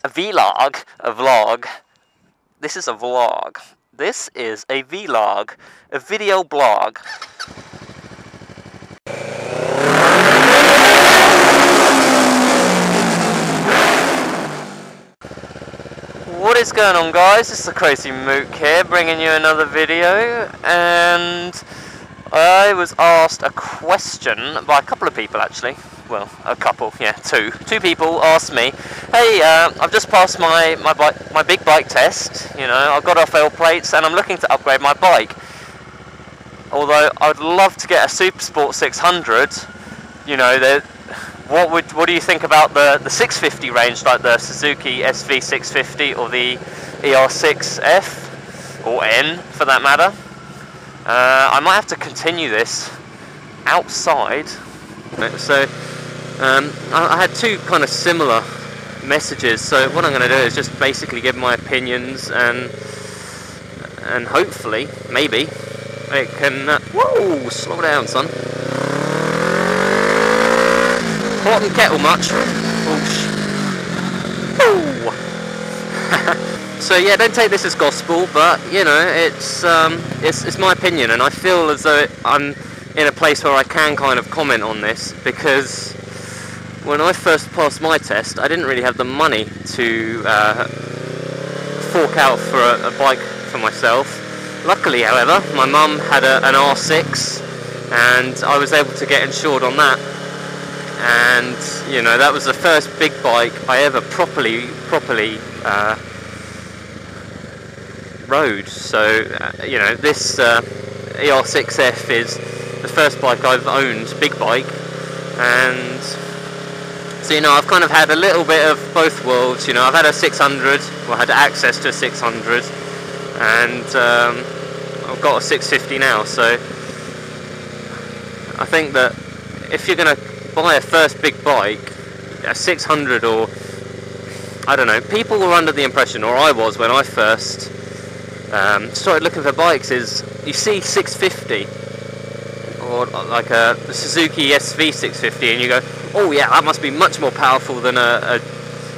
a vlog, a vlog. This is a vlog. This is a vlog, a video blog. What is going on, guys? It's TheCrazymook here, bringing you another video, and I was asked a question by a couple of people, actually. Well, a couple, yeah, two people asked me, hey, I've just passed my big bike test, you know, I've got off L plates and I'm looking to upgrade my bike. Although I'd love to get a Super Sport 600, you know, what do you think about the 650 range, like the Suzuki SV 650 or the ER6F, or N for that matter? I might have to continue this outside. So I had two kind of similar messages, so what I'm going to do is just basically give my opinions, and hopefully, maybe, it can... whoa, slow down, son. Pot and kettle much? Oh, so yeah, don't take this as gospel, but you know, it's my opinion, and I feel as though I'm in a place where I can kind of comment on this, because when I first passed my test, I didn't really have the money to fork out for a bike for myself. Luckily, however, my mum had an R6, and I was able to get insured on that. And you know, that was the first big bike I ever properly rode. So you know, this ER6F is the first bike I've owned, big bike, and so you know, I've kind of had a little bit of both worlds. You know, I've had a 600, well, I had access to a 600, and I've got a 650 now. So I think that if you're going to buy a first big bike, a 600, or I don't know, people were under the impression, or I was when I first started looking for bikes, is you see 650 or like a Suzuki SV 650 and you go, oh yeah, that must be much more powerful than a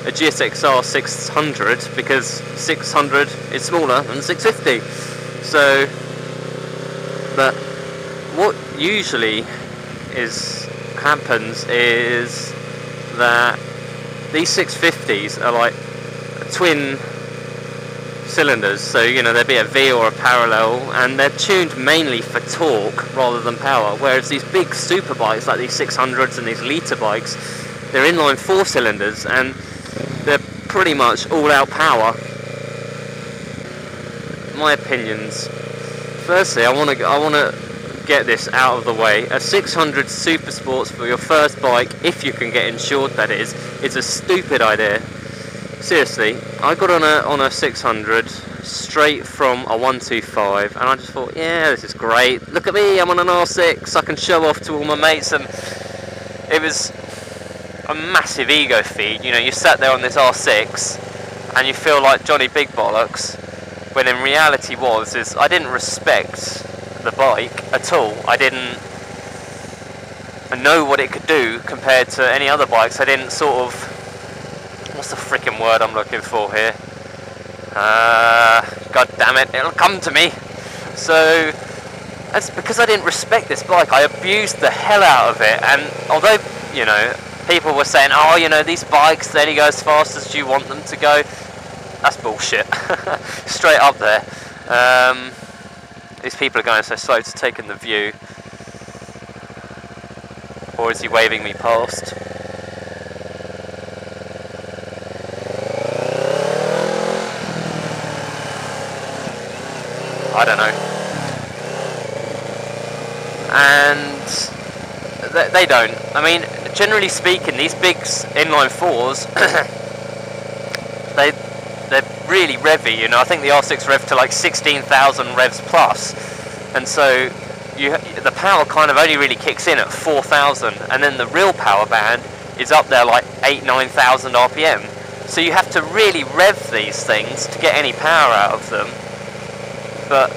GSXR 600, because 600 is smaller than 650. So, but what usually happens is that these 650s are like twin cylinders, so you know, there'd be a V or a parallel, and they're tuned mainly for torque rather than power, whereas these big super bikes like these 600s and these litre bikes, they're inline 4 cylinders and they're pretty much all out power. My opinions. Firstly, I want to get this out of the way. A 600 Super Sports for your first bike, if you can get insured, that is a stupid idea. Seriously, I got on a 600 straight from a 125, and I just thought, yeah, this is great. Look at me, I'm on an R6, I can show off to all my mates, and it was a massive ego feed. You know, you sat there on this R6, and you feel like Johnny Big Bollocks, when in reality I didn't respect the bike at all. I didn't know what it could do compared to any other bikes. I didn't sort of, what's the freaking word I'm looking for here? God damn it, it'll come to me. So that's because I didn't respect this bike. I abused the hell out of it, and although, you know, people were saying, oh, you know, these bikes, they only go as fast as you want them to go, that's bullshit. Straight up there. These people are going so slow to take in the view. Or is he waving me past? I don't know. And they don't. I mean, generally speaking, these big inline 4s, they're really revvy, you know. I think the R6 rev to like 16,000 revs plus, and so the power kind of only really kicks in at 4,000, and then the real power band is up there like 8,000-9,000 RPM. So you have to really rev these things to get any power out of them. But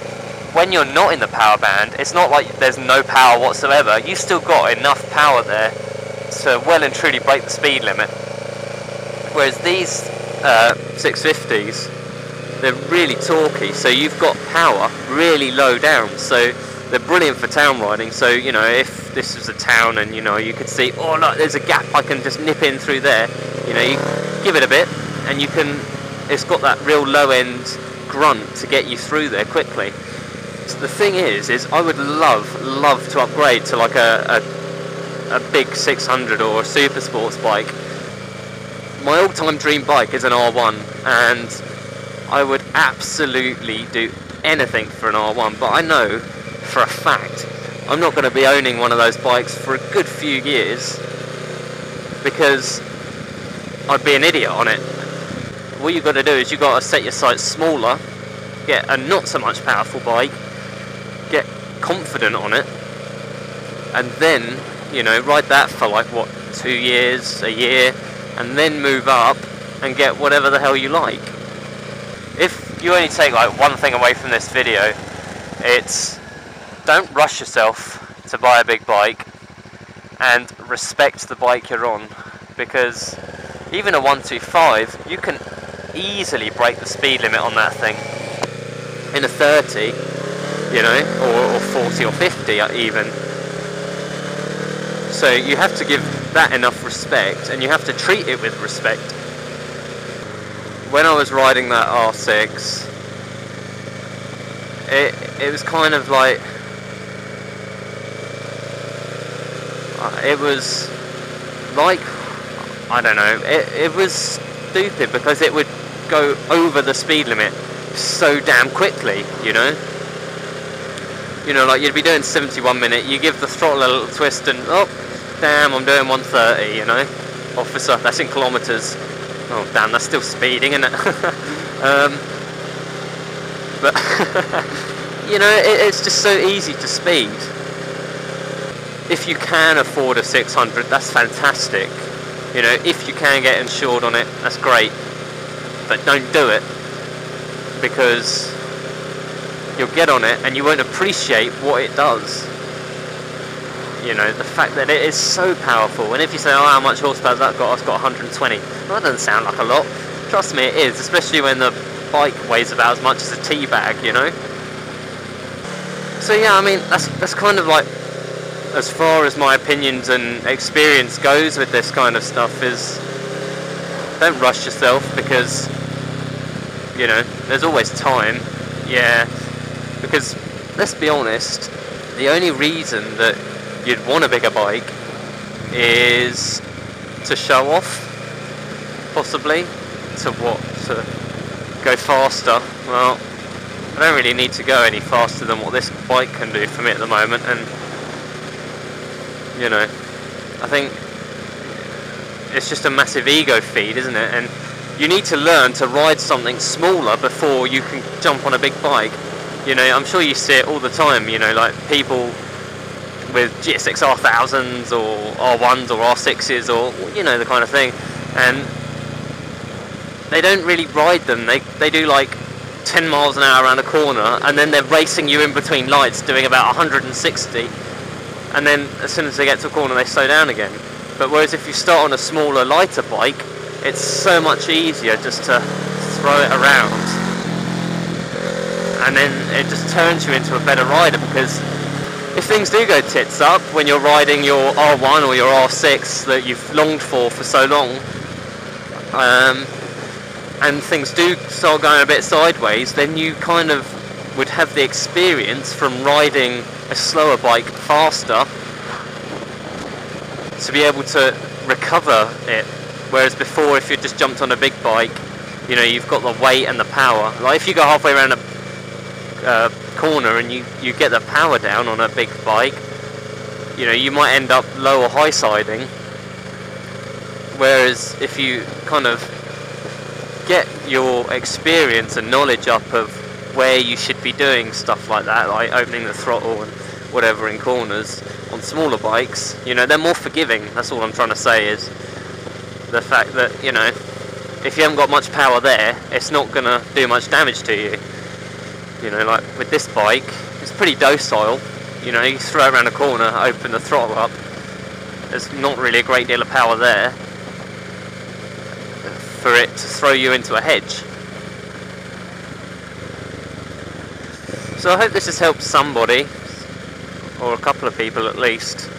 when you're not in the power band, it's not like there's no power whatsoever. You've still got enough power there to well and truly break the speed limit. Whereas these 650s, they're really torquey, so you've got power really low down, so they're brilliant for town riding. So, you know, if this was a town and, you know, you could see, oh look, there's a gap, I can just nip in through there, you know, you give it a bit and you can, it's got that real low end grunt to get you through there quickly. So the thing is I would love to upgrade to like a big 600 or a super sports bike. My all-time dream bike is an R1, and I would absolutely do anything for an R1, but I know for a fact I'm not going to be owning one of those bikes for a good few years because I'd be an idiot on it. What you've got to do is you've got to set your sights smaller, get a not so much powerful bike, get confident on it, and then, you know, ride that for like what, 2 years, a year, and then move up and get whatever the hell you like. If you only take like one thing away from this video, it's don't rush yourself to buy a big bike and respect the bike you're on, because even a 125, you can easily break the speed limit on that thing in a 30, you know, or 40 or 50 even. So you have to give that enough respect, and you have to treat it with respect. When I was riding that R6, it was kind of like, it was like, I don't know, it was stupid because it would go over the speed limit so damn quickly, you know. You know, like you'd be doing 71 minute, you give the throttle a little twist and, oh, damn, I'm doing 130, you know. Officer, that's in kilometres. Oh, damn, that's still speeding, isn't it? But, you know, it's just so easy to speed. If you can afford a 600, that's fantastic. You know, if you can get insured on it, that's great. But don't do it, because you'll get on it and you won't appreciate what it does. You know, the fact that it is so powerful. And if you say, oh, how much horsepower has that got? It's got 120. Well, that doesn't sound like a lot. Trust me, it is, especially when the bike weighs about as much as a tea bag, you know. So yeah, I mean, that's kind of like, as far as my opinions and experience goes with this kind of stuff, is don't rush yourself, because, you know, there's always time. Yeah, because let's be honest, the only reason that you'd want a bigger bike is to show off, possibly, to go faster. Well, I don't really need to go any faster than what this bike can do for me at the moment, and you know, I think it's just a massive ego feed, isn't it? And you need to learn to ride something smaller before you can jump on a big bike. You know, I'm sure you see it all the time, you know, like people with GSX R1000s or R1s or R6s or, you know, the kind of thing, and they don't really ride them. They do like 10 miles an hour around a corner, and then they're racing you in between lights doing about 160, and then as soon as they get to a corner they slow down again. But whereas if you start on a smaller, lighter bike, it's so much easier just to throw it around, and then it just turns you into a better rider. Because if things do go tits up when you're riding your R1 or your R6 that you've longed for so long, and things do start going a bit sideways, then you kind of would have the experience from riding a slower bike faster to be able to recover it. Whereas before, if you just jumped on a big bike, you know, you've got the weight and the power. Like if you go halfway around a corner and you get the power down on a big bike, you know, you might end up low or high siding. Whereas if you kind of get your experience and knowledge up of where you should be doing stuff like that, like opening the throttle and whatever in corners on smaller bikes, you know, they're more forgiving. That's all I'm trying to say, is the fact that, you know, if you haven't got much power there, it's not going to do much damage to you. You know, like with this bike, it's pretty docile. You know, you throw it around a corner, open the throttle up, there's not really a great deal of power there for it to throw you into a hedge. So I hope this has helped somebody, or a couple of people at least.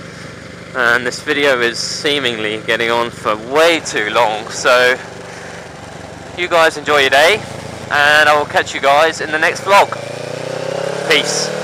And this video is seemingly getting on for way too long, so you guys enjoy your day, and I will catch you guys in the next vlog. Peace.